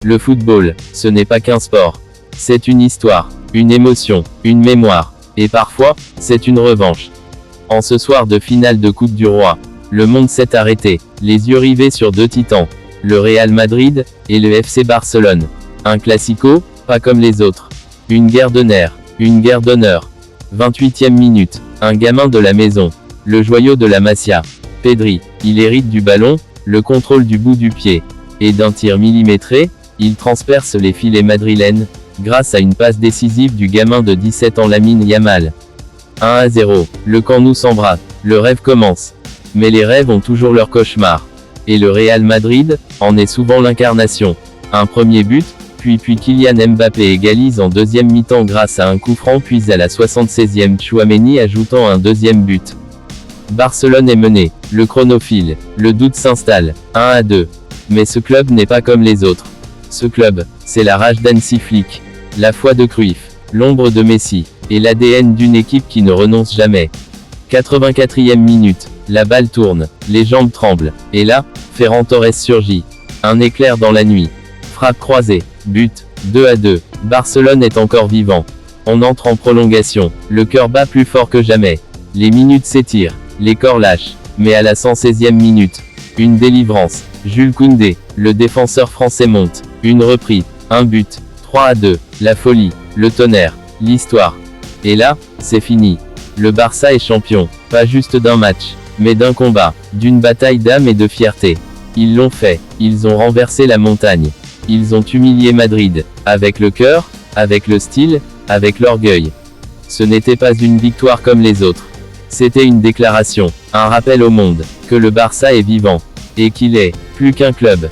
Le football, ce n'est pas qu'un sport. C'est une histoire, une émotion, une mémoire. Et parfois, c'est une revanche. En ce soir de finale de Coupe du Roi, le monde s'est arrêté, les yeux rivés sur deux titans, le Real Madrid et le FC Barcelone. Un classico, pas comme les autres. Une guerre de nerfs, une guerre d'honneur. 28e minute, un gamin de la maison, le joyau de la Masia, Pedri, il hérite du ballon, le contrôle du bout du pied, et d'un tir millimétré, il transperce les filets madrilènes, grâce à une passe décisive du gamin de 17 ans Lamine Yamal. 1-0, le camp nous s'embrasse, le rêve commence. Mais les rêves ont toujours leur cauchemar. Et le Real Madrid en est souvent l'incarnation. Un premier but, puis Kylian Mbappé égalise en deuxième mi-temps grâce à un coup franc puis à la 76e Tchouaméni ajoutant un deuxième but. Barcelone est mené, le chrono file, le doute s'installe, 1-2. Mais ce club n'est pas comme les autres. Ce club, c'est la rage d'Hansi Flick, la foi de Cruyff, l'ombre de Messi, et l'ADN d'une équipe qui ne renonce jamais. 84e minute, la balle tourne, les jambes tremblent, et là, Ferran Torres surgit. Un éclair dans la nuit. Frappe croisée, but, 2-2, Barcelone est encore vivant. On entre en prolongation, le cœur bat plus fort que jamais. Les minutes s'étirent, les corps lâchent, mais à la 116e minute, une délivrance. Jules Koundé, le défenseur français monte, une reprise, un but, 3-2, la folie, le tonnerre, l'histoire. Et là, c'est fini. Le Barça est champion, pas juste d'un match, mais d'un combat, d'une bataille d'âme et de fierté. Ils l'ont fait, ils ont renversé la montagne. Ils ont humilié Madrid, avec le cœur, avec le style, avec l'orgueil. Ce n'était pas une victoire comme les autres. C'était une déclaration, un rappel au monde, que le Barça est vivant. Et qu'il est, plus qu'un club,